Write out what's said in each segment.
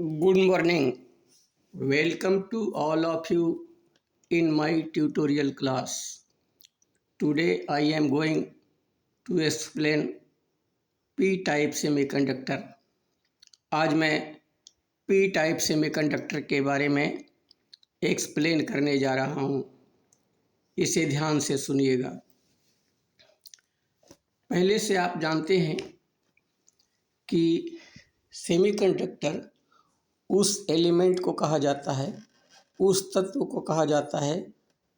Good morning. Welcome to all of you in my tutorial class. Today I am going to explain P-type semiconductor. आज मैं P-type semiconductor के बारे में explain करने जा रहा हूँ। इसे ध्यान से सुनिएगा। पहले से आप जानते हैं कि सेमीकंडक्टर उस एलिमेंट को कहा जाता है, उस तत्व को कहा जाता है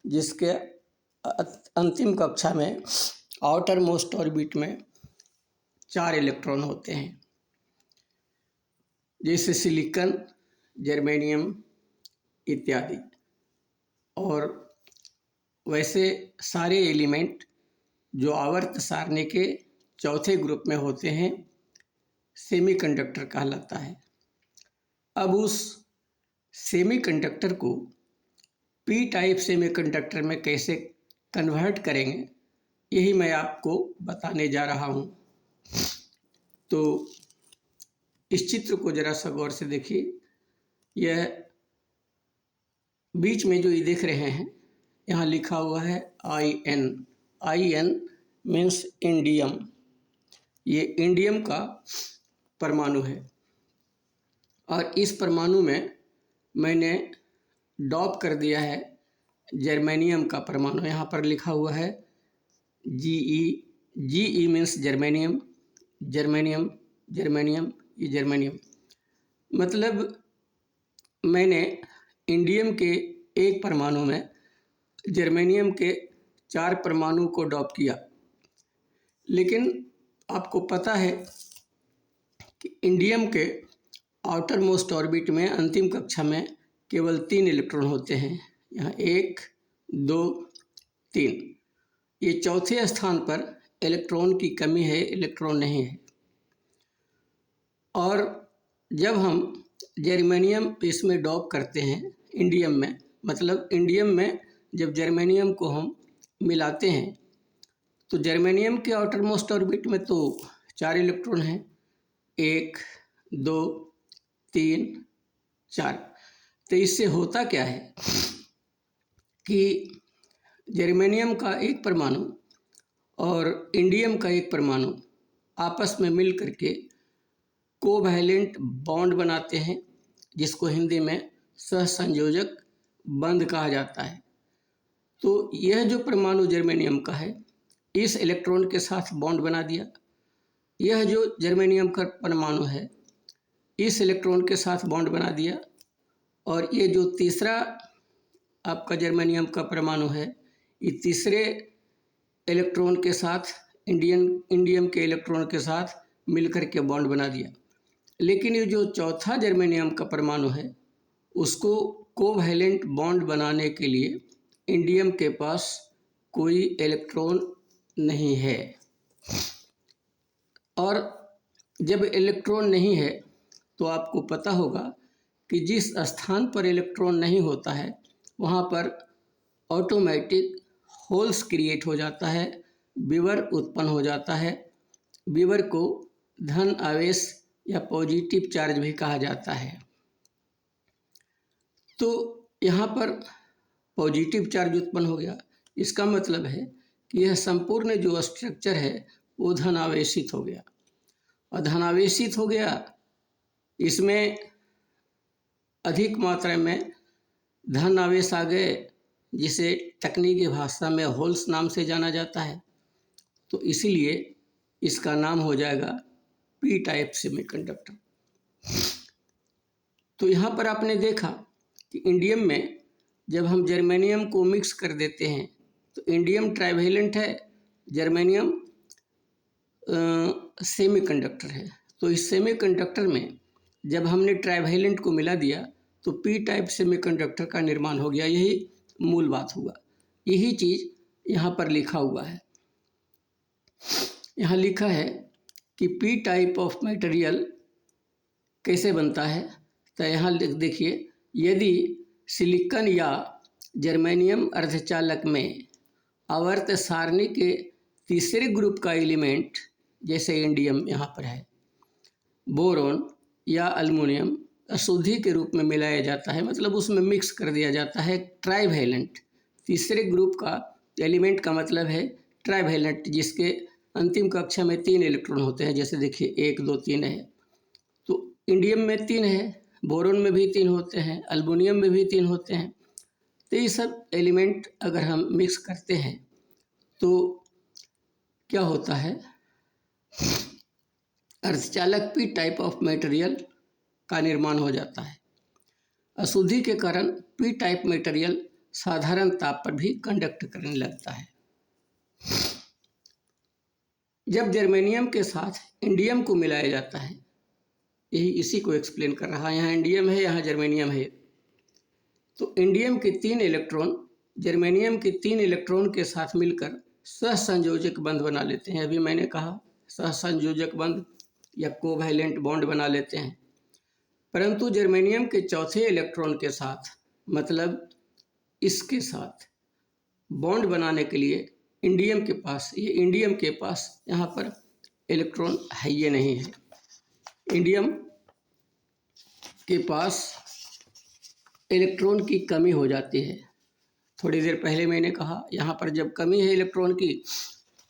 जिसके अंतिम कक्षा में आउटर मोस्ट ऑर्बिट में 4 इलेक्ट्रॉन होते हैं, जैसे सिलिकॉन, जर्मेनियम इत्यादि। और वैसे सारे एलिमेंट जो आवर्त सारणी के चौथे ग्रुप में होते हैं सेमीकंडक्टर कहलाता है। अब उस सेमीकंडक्टर को पी टाइप सेमीकंडक्टर में कैसे कन्वर्ट करेंगे, यही मैं आपको बताने जा रहा हूँ। तो इस चित्र को ज़रा सा गौर से देखिए। यह बीच में जो ये देख रहे हैं, यहाँ लिखा हुआ है IN। IN means indium. ये इंडियम का परमाणु है और इस परमाणु में मैंने डॉप कर दिया है जर्मेनियम का परमाणु। यहाँ पर लिखा हुआ है GE। GE means germanium, germanium, germanium, ये जर्मेनियम। मतलब मैंने इंडियम के एक परमाणु में जर्मेनियम के 4 परमाणु को डॉप किया। लेकिन आपको पता है कि इंडियम के आउटर मोस्ट ऑर्बिट में अंतिम कक्षा में केवल 3 इलेक्ट्रॉन होते हैं। यहाँ 1, 2, 3। ये चौथे स्थान पर इलेक्ट्रॉन की कमी है, इलेक्ट्रॉन नहीं है। और जब हम जर्मेनियम इसमें डॉप करते हैं इंडियम में, मतलब इंडियम में जब जर्मेनियम को हम मिलाते हैं तो जर्मेनियम के आउटर मोस्ट ऑर्बिट में तो 4 इलेक्ट्रॉन हैं, 1, 2, 3, 4। तो इससे होता क्या है कि जर्मेनियम का एक परमाणु और इंडियम का एक परमाणु आपस में मिल करके कोवैलेंट बॉन्ड बनाते हैं, जिसको हिंदी में सहसंयोजक बंध कहा जाता है। तो यह जो परमाणु जर्मेनियम का है, इस इलेक्ट्रॉन के साथ बॉन्ड बना दिया। यह जो जर्मेनियम का परमाणु है, इस इलेक्ट्रॉन के साथ बॉन्ड बना दिया। और ये जो तीसरा आपका जर्मेनियम का परमाणु है, ये तीसरे इलेक्ट्रॉन के साथ इंडियम के इलेक्ट्रॉन के साथ मिलकर के बॉन्ड बना दिया। लेकिन ये जो चौथा जर्मेनियम का परमाणु है, उसको कोवैलेंट बॉन्ड बनाने के लिए इंडियम के पास कोई इलेक्ट्रॉन नहीं है। और जब इलेक्ट्रॉन नहीं है तो आपको पता होगा कि जिस स्थान पर इलेक्ट्रॉन नहीं होता है वहाँ पर ऑटोमेटिक होल्स क्रिएट हो जाता है, विवर उत्पन्न हो जाता है। विवर को धन आवेश या पॉजिटिव चार्ज भी कहा जाता है। तो यहाँ पर पॉजिटिव चार्ज उत्पन्न हो गया। इसका मतलब है कि यह संपूर्ण जो स्ट्रक्चर है वो धनावेशित हो गया। और धनावेशित हो गया, इसमें अधिक मात्रा में धन आवेश आ गए, जिसे तकनीकी भाषा में होल्स नाम से जाना जाता है। तो इसीलिए इसका नाम हो जाएगा पी टाइप सेमीकंडक्टर। तो यहाँ पर आपने देखा कि इंडियम में जब हम जर्मेनियम को मिक्स कर देते हैं तो इंडियम ट्राइवेलेंट है, जर्मेनियम सेमीकंडक्टर है। तो इस सेमीकंडक्टर में जब हमने ट्राइवेलेंट को मिला दिया तो पी टाइप सेमीकंडक्टर का निर्माण हो गया। यही मूल बात हुआ। यही चीज़ यहाँ पर लिखा हुआ है। यहाँ लिखा है कि पी टाइप ऑफ मटेरियल कैसे बनता है। तो यहाँ देखिए, यदि सिलिकॉन या जर्मेनियम अर्धचालक में आवर्त सारणी के तीसरे ग्रुप का एलिमेंट, जैसे इंडियम यहाँ पर है, बोरॉन या एल्युमिनियम अशुद्धि के रूप में मिलाया जाता है, मतलब उसमें मिक्स कर दिया जाता है ट्राइवैलेंट। तीसरे ग्रुप का एलिमेंट का मतलब है ट्राइवैलेंट, जिसके अंतिम कक्षा में 3 इलेक्ट्रॉन होते हैं। जैसे देखिए 1 2 3 है, तो इंडियम में 3 है, बोरोन में भी 3 होते हैं, अल्बुनियम में भी 3 होते हैं। तो ये सब एलिमेंट अगर हम मिक्स करते हैं तो क्या होता है, अर्धचालक पी टाइप ऑफ मटेरियल का निर्माण हो जाता है। अशुद्धि के कारण पी टाइप मटेरियल साधारण ताप पर भी कंडक्ट करने लगता है। जब जर्मेनियम के साथ इंडियम को मिलाया जाता है, यही इसी को एक्सप्लेन कर रहा है, यहाँ इंडियम है, यहाँ जर्मेनियम है, तो इंडियम के 3 इलेक्ट्रॉन जर्मेनियम के 3 इलेक्ट्रॉन के साथ मिलकर सहसंयोजक बंध बना लेते हैं। अभी मैंने कहा सहसंयोजक बंध या कोवैलेंट बॉन्ड बना लेते हैं। परंतु जर्मेनियम के चौथे इलेक्ट्रॉन के साथ, मतलब इसके साथ बॉन्ड बनाने के लिए इंडियम के पास यहाँ पर इलेक्ट्रॉन है, ये नहीं है। इंडियम के पास इलेक्ट्रॉन की कमी हो जाती है। थोड़ी देर पहले मैंने कहा यहाँ पर जब कमी है इलेक्ट्रॉन की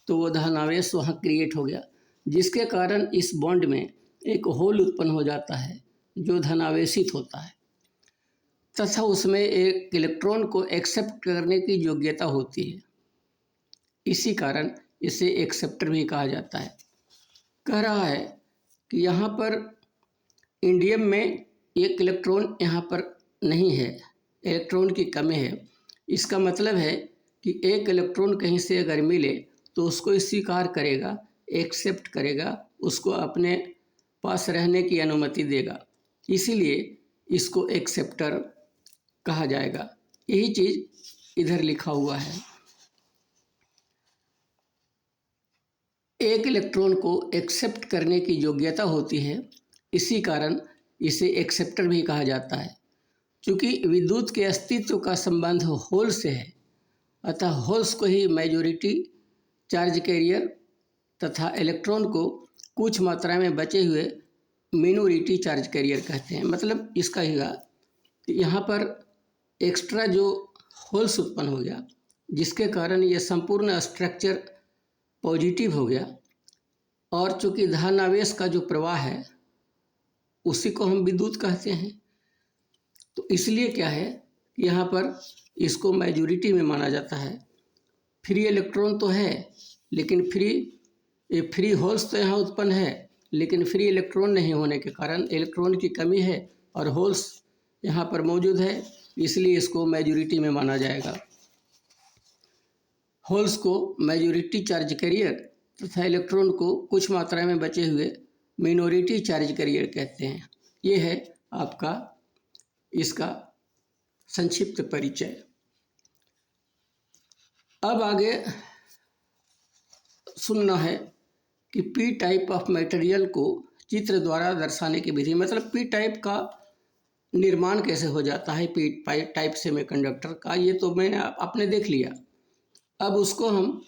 तो वो धनावेश वहाँ क्रिएट हो गया, जिसके कारण इस बॉन्ड में एक होल उत्पन्न हो जाता है जो धनावेशित होता है तथा उसमें एक इलेक्ट्रॉन को एक्सेप्ट करने की योग्यता होती है। इसी कारण इसे एक्सेप्टर भी कहा जाता है। कह रहा है कि यहाँ पर इंडियम में एक इलेक्ट्रॉन यहाँ पर नहीं है, इलेक्ट्रॉन की कमी है। इसका मतलब है कि एक इलेक्ट्रॉन कहीं से अगर मिले तो उसको स्वीकार करेगा, एक्सेप्ट करेगा, उसको अपने पास रहने की अनुमति देगा, इसीलिए इसको एक्सेप्टर कहा जाएगा। यही चीज़ इधर लिखा हुआ है। एक इलेक्ट्रॉन को एक्सेप्ट करने की योग्यता होती है, इसी कारण इसे एक्सेप्टर भी कहा जाता है। चूँकि विद्युत के अस्तित्व का संबंध होल से है, अतः होल्स को ही मेजॉरिटी चार्ज कैरियर तथा इलेक्ट्रॉन को कुछ मात्रा में बचे हुए मिनोरिटी चार्ज कैरियर कहते हैं। मतलब इसका ही यहाँ पर एक्स्ट्रा जो होल्स उत्पन्न हो गया, जिसके कारण ये संपूर्ण स्ट्रक्चर पॉजिटिव हो गया, और चूँकि धनावेश का जो प्रवाह है उसी को हम विद्युत कहते हैं, तो इसलिए क्या है, यहाँ पर इसको मेजॉरिटी में माना जाता है। फ्री इलेक्ट्रॉन तो है, लेकिन फ्री होल्स तो यहाँ उत्पन्न है, लेकिन फ्री इलेक्ट्रॉन नहीं होने के कारण इलेक्ट्रॉन की कमी है और होल्स यहाँ पर मौजूद है, इसलिए इसको मेजॉरिटी में माना जाएगा। होल्स को मेजॉरिटी चार्ज कैरियर तथा इलेक्ट्रॉन को कुछ मात्रा में बचे हुए मिनोरिटी चार्ज कैरियर कहते हैं। ये है आपका इसका संक्षिप्त परिचय। अब आगे सुनना है कि पी टाइप ऑफ मटेरियल को चित्र द्वारा दर्शाने की विधि, मतलब पी टाइप का निर्माण कैसे हो जाता है, पी टाइप सेमीकंडक्टर का, ये तो मैंने आपने देख लिया। अब उसको हम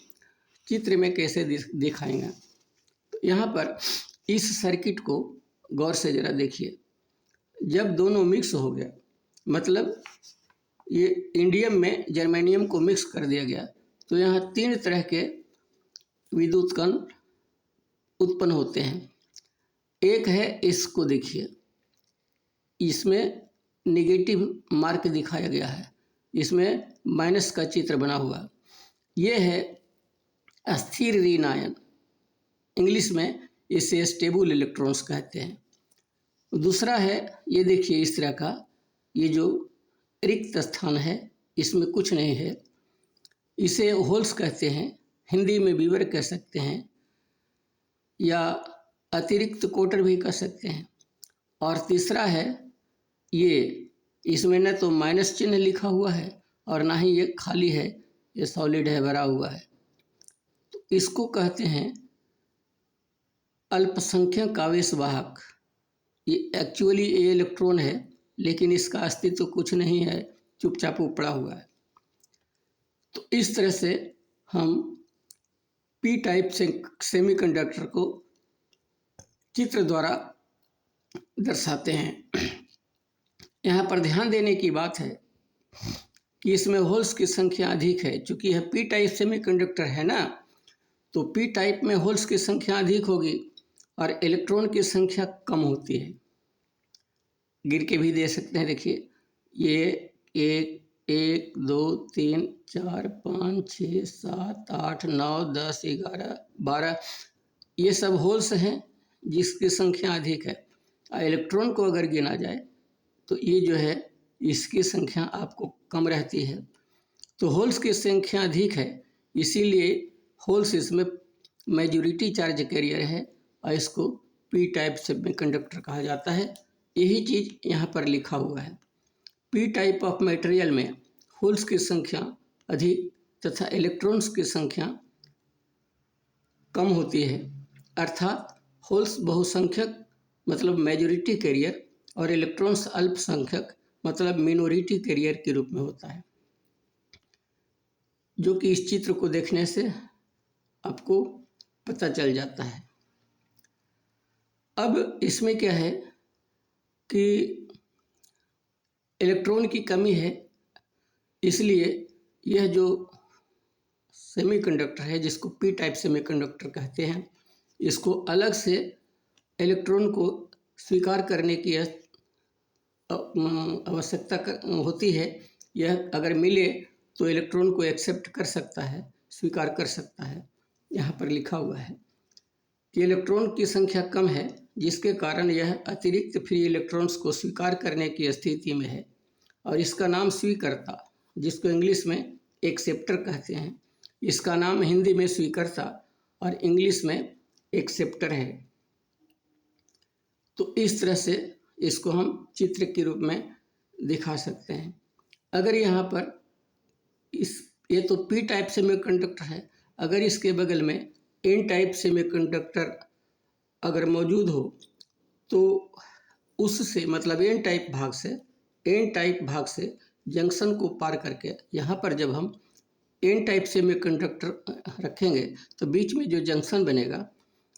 चित्र में कैसे दिखाएंगे। तो यहाँ पर इस सर्किट को गौर से ज़रा देखिए। जब दोनों मिक्स हो गया, मतलब ये इंडियम में जर्मेनियम को मिक्स कर दिया गया, तो यहाँ 3 तरह के विद्युत कण उत्पन्न होते हैं। एक है, इसको देखिए, इसमें नेगेटिव मार्क दिखाया गया है, इसमें माइनस का चित्र बना हुआ। ये है अस्थिर ऋण आयन, इंग्लिश में इसे स्टेबल इलेक्ट्रॉन्स कहते हैं। दूसरा है, ये देखिए इस तरह का, ये जो रिक्त स्थान है इसमें कुछ नहीं है, इसे होल्स कहते हैं, हिंदी में बीवर कह सकते हैं या अतिरिक्त कोटर भी कह सकते हैं। और तीसरा है ये, इसमें न तो माइनस चिन्ह लिखा हुआ है और ना ही ये खाली है, ये सॉलिड है, भरा हुआ है। तो इसको कहते हैं अल्पसंख्यक आवेश वाहक। ये एक्चुअली ये इलेक्ट्रॉन है, लेकिन इसका अस्तित्व कुछ नहीं है, चुपचाप पड़ा हुआ है। तो इस तरह से हम पी टाइप सेमीकंडक्टर को चित्र द्वारा दर्शाते हैं। यहाँ पर ध्यान देने की बात है कि इसमें होल्स की संख्या अधिक है। चूँकि यह पी टाइप सेमीकंडक्टर है ना, तो पी टाइप में होल्स की संख्या अधिक होगी और इलेक्ट्रॉन की संख्या कम होती है। गिर के भी दे सकते हैं, देखिए ये 1 2 3 4 5 6 7 8 9 10 11 12 ये सब होल्स हैं जिसकी संख्या अधिक है। इलेक्ट्रॉन को अगर गिना जाए तो ये जो है इसकी संख्या आपको कम रहती है। तो होल्स की संख्या अधिक है, इसीलिए होल्स इसमें मेजॉरिटी चार्ज कैरियर है और इसको पी टाइप सेमीकंडक्टर कहा जाता है। यही चीज़ यहाँ पर लिखा हुआ है। पी टाइप ऑफ मटेरियल में होल्स की संख्या अधिक तथा इलेक्ट्रॉन्स की संख्या कम होती है, अर्थात होल्स बहुसंख्यक मतलब मेजॉरिटी कैरियर और इलेक्ट्रॉन्स अल्पसंख्यक मतलब मिनोरिटी कैरियर के रूप में होता है, जो कि इस चित्र को देखने से आपको पता चल जाता है। अब इसमें क्या है कि इलेक्ट्रॉन की कमी है, इसलिए यह जो सेमीकंडक्टर है जिसको पी टाइप सेमीकंडक्टर कहते हैं, इसको अलग से इलेक्ट्रॉन को स्वीकार करने की आवश्यकता होती है। यह अगर मिले तो इलेक्ट्रॉन को एक्सेप्ट कर सकता है, स्वीकार कर सकता है। यहाँ पर लिखा हुआ है कि इलेक्ट्रॉन की संख्या कम है, जिसके कारण यह अतिरिक्त फ्री इलेक्ट्रॉन्स को स्वीकार करने की स्थिति में है और इसका नाम स्वीकर्ता, जिसको इंग्लिश में एक्सेप्टर कहते हैं, इसका नाम हिंदी में स्वीकर्ता और इंग्लिश में एक्सेप्टर है। तो इस तरह से इसको हम चित्र के रूप में दिखा सकते हैं। अगर यहाँ पर ये तो पी टाइप सेमीकंडक्टर है, अगर इसके बगल में एन टाइप सेमीकंडक्टर अगर मौजूद हो तो उससे मतलब एन टाइप भाग से जंक्शन को पार करके यहाँ पर जब हम एन टाइप सेमीकंडक्टर रखेंगे तो बीच में जो जंक्शन बनेगा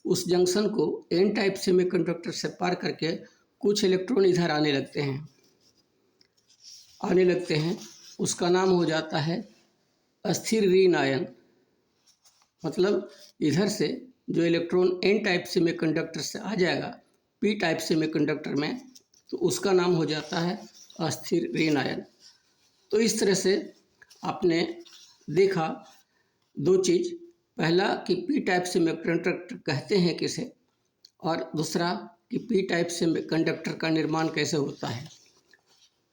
उस जंक्शन को एन टाइप सेमीकंडक्टर से पार करके कुछ इलेक्ट्रॉन इधर आने लगते हैं। उसका नाम हो जाता है अस्थिर ऋण आयन। मतलब इधर से जो इलेक्ट्रॉन एन टाइप सेमीकंडक्टर से आ जाएगा पी टाइप सेमीकंडक्टर में, तो उसका नाम हो जाता है अस्थिर ऋण आयन। तो इस तरह से आपने देखा दो चीज़, पहला कि पी टाइप सेमीकंडक्टर कहते हैं किसे, और दूसरा कि पी टाइप सेमीकंडक्टर का निर्माण कैसे होता है।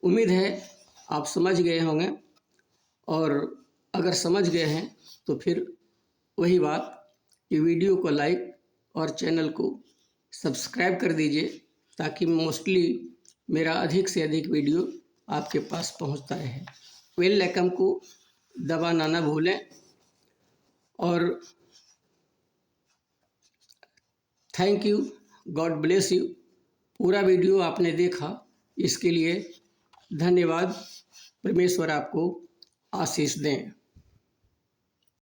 उम्मीद है आप समझ गए होंगे, और अगर समझ गए हैं तो फिर वही बात कि वीडियो को लाइक और चैनल को सब्सक्राइब कर दीजिए, ताकि मोस्टली मेरा अधिक से अधिक वीडियो आपके पास पहुंचता रहे। बेल आइकन को दबाना ना भूलें। और thank you, God bless you. पूरा वीडियो आपने देखा इसके लिए धन्यवाद। परमेश्वर आपको आशीष दें।